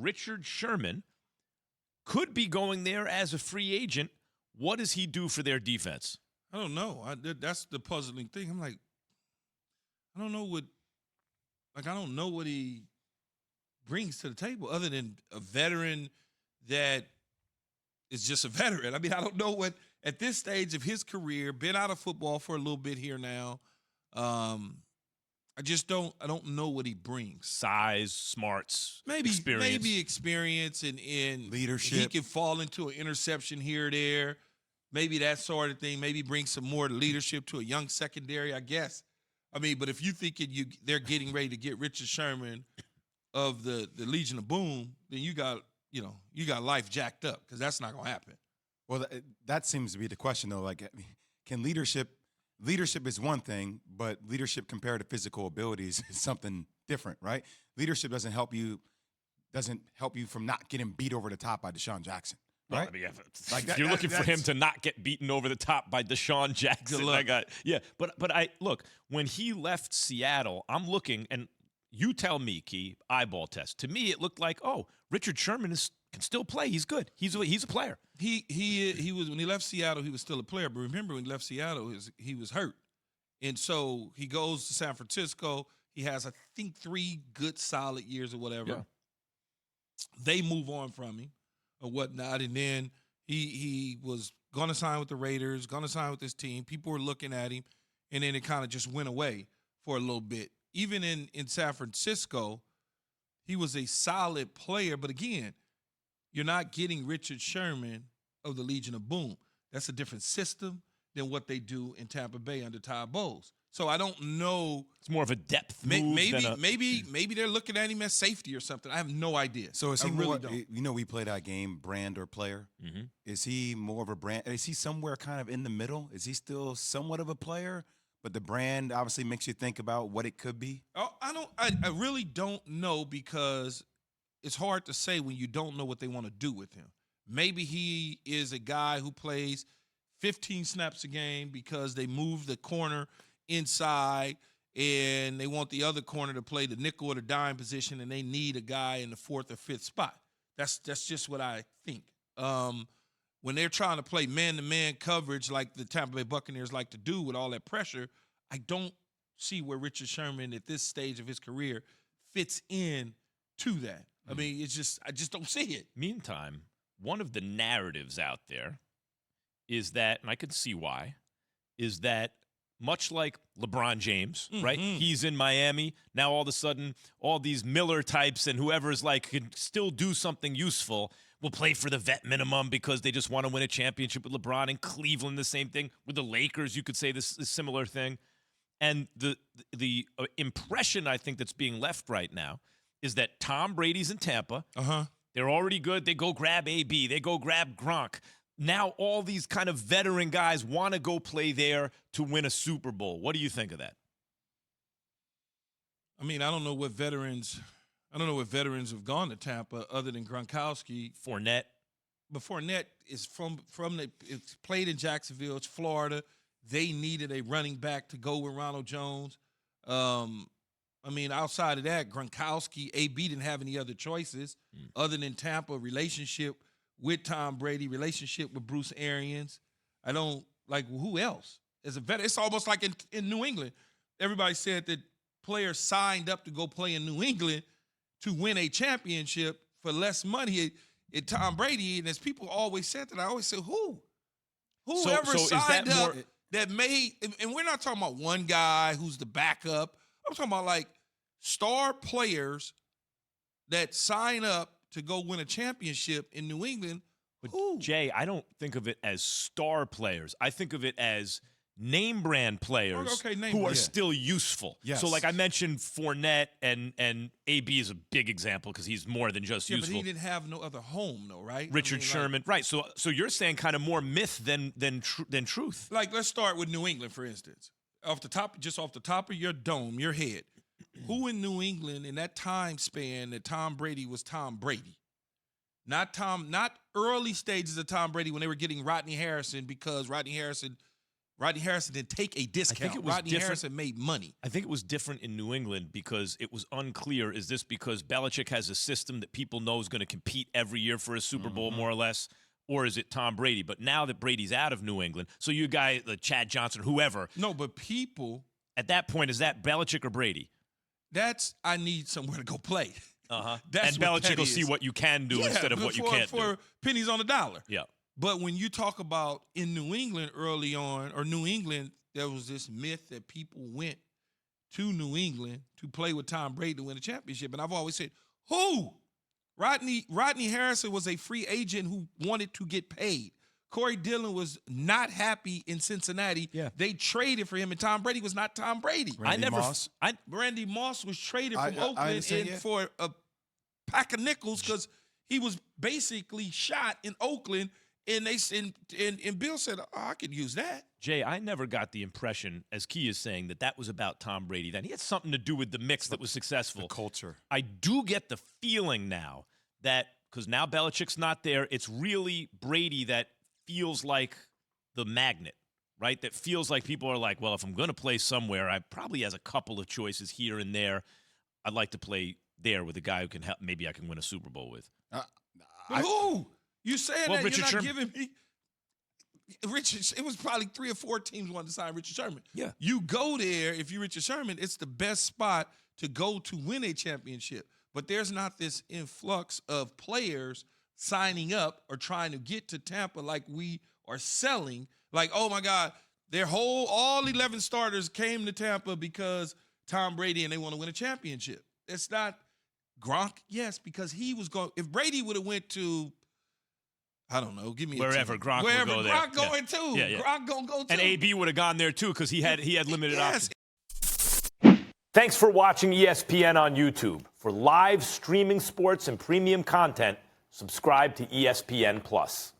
Richard Sherman could be going there as a free agent. What does he do for their defense? I don't know. That's the puzzling thing. I'm like, I don't know what he brings to the table other than a veteran that is just a veteran. I mean, I don't know what at this stage of his career, been out of football for a little bit here now. I don't know what he brings. Size, smarts, maybe experience and leadership. He could fall into an interception here or there. Maybe that sort of thing. Maybe bring some more leadership to a young secondary, I guess. I mean, but if you thinking they're getting ready to get Richard Sherman of the Legion of Boom, then you got life jacked up because that's not gonna happen. Well, that seems to be the question, though. Like, can leadership is one thing, but leadership compared to physical abilities is something different, right? Leadership doesn't help you from not getting beat over the top by Deshaun Jackson. Right? Well, I mean, if you're looking for him to not get beaten over the top by Deshaun Jackson, But I look, when he left Seattle, I'm looking, and you tell me, Key, eyeball test. To me, it looked like, Richard Sherman can still play. He's good. He's a player. He was when he left Seattle, he was still a player. But remember, when he left Seattle, he was hurt, and so he goes to San Francisco. He has, I think, 3 good, solid years or whatever. Yeah. They move on from him or whatnot, and then he was going to sign with the Raiders, going to sign with this team. People were looking at him, and then it kind of just went away for a little bit. Even in San Francisco, he was a solid player, but again, you're not getting Richard Sherman of the Legion of Boom. That's a different system than what they do in Tampa Bay under Todd Bowles. So I don't know. It's more of a depth move. Maybe they're looking at him as safety or something. I have no idea. So is he really don't. We play that game, brand or player. Mm-hmm. Is he more of a brand? Is he somewhere kind of in the middle? Is he still somewhat of a player? But the brand obviously makes you think about what it could be. Oh, I really don't know because it's hard to say when you don't know what they want to do with him. Maybe he is a guy who plays 15 snaps a game because they move the corner inside and they want the other corner to play the nickel or the dime position, and they need a guy in the 4th or 5th spot. That's just what I think. When they're trying to play man-to-man coverage like the Tampa Bay Buccaneers like to do with all that pressure, I don't see where Richard Sherman at this stage of his career fits in to that. I mean, I just don't see it. Meantime, one of the narratives out there is that, and I can see why, is that much like LeBron James, right? He's in Miami. Now all of a sudden, all these Miller types and whoever is like can still do something useful will play for the vet minimum because they just want to win a championship with LeBron. And Cleveland, the same thing. With the Lakers, you could say this is a similar thing. And the impression I think that's being left right now is that Tom Brady's in Tampa. They're already good. They go grab AB. They go grab Gronk. Now all these kind of veteran guys want to go play there to win a Super Bowl. What do you think of that? I mean, I don't know what veterans have gone to Tampa other than Gronkowski. Fournette. But Fournette is it's played in Jacksonville. It's Florida. They needed a running back to go with Ronald Jones. I mean, outside of that, Gronkowski, AB didn't have any other choices other than Tampa, relationship with Tom Brady, relationship with Bruce Arians. I don't who else? As a veteran, it's almost like in New England. Everybody said that players signed up to go play in New England to win a championship for less money at Tom Brady. And as people always said that, I always say, whoever signed up that made, and we're not talking about one guy who's the backup. I'm talking about like star players that sign up to go win a championship in New England. But Jay, I don't think of it as star players. I think of it as name brand players who are still useful. Yes. So like I mentioned Fournette and AB is a big example because he's more than just useful. But he didn't have no other home though, right? Richard Sherman. Right. So you're saying kind of more myth than truth. Like let's start with New England, for instance. Off the top of your dome, your head. Who in New England in that time span that Tom Brady was Tom Brady? Not early stages of Tom Brady when they were getting Rodney Harrison because Rodney Harrison Rodney Harrison didn't take a discount. it was Rodney different. Harrison made money. I think it was different in New England because it was unclear. Is this because Belichick has a system that people know is going to compete every year for a Super Bowl, more or less? Or is it Tom Brady? But now that Brady's out of New England, so you guys, the Chad Johnson, whoever. No, but people. At that point, is that Belichick or Brady? I need somewhere to go play. And That's what Belichick that will is. see what you can do instead of what you can't do. For pennies on the dollar. Yeah. But when you talk about in New England early on, or New England, there was this myth that people went to New England to play with Tom Brady to win a championship. And I've always said, who? Rodney Harrison was a free agent who wanted to get paid. Corey Dillon was not happy in Cincinnati. Yeah. They traded for him, and Tom Brady was not Tom Brady. Randy Moss was traded from Oakland for a pack of nickels because he was basically shot in Oakland, and Bill said, I could use that. Jay, I never got the impression, as Key is saying, that was about Tom Brady. Then he had something to do with the mix that was successful. The culture. I do get the feeling now that, because now Belichick's not there, it's really Brady that feels like the magnet, right? That feels like people are like, well, if I'm going to play somewhere, I probably has a couple of choices here and there. I'd like to play there with a guy who can help. Maybe I can win a Super Bowl with. Who? You saying that Richard you're not Sherman. giving me Richard? It was probably 3 or 4 teams wanted to sign Richard Sherman. Yeah. You go there, if you're Richard Sherman, it's the best spot to go to win a championship. But there's not this influx of players signing up or trying to get to Tampa like we are selling. Like, oh my God, all 11 starters came to Tampa because Tom Brady and they want to win a championship. It's not Gronk, yes, because he was going. If Brady would have went to, I don't know, give me wherever a team. Gronk Wherever would go Gronk there. going to. Yeah. Gronk gonna go to. And AB would have gone there too because he had limited options. Thanks for watching ESPN on YouTube. For live streaming sports and premium content, subscribe to ESPN+.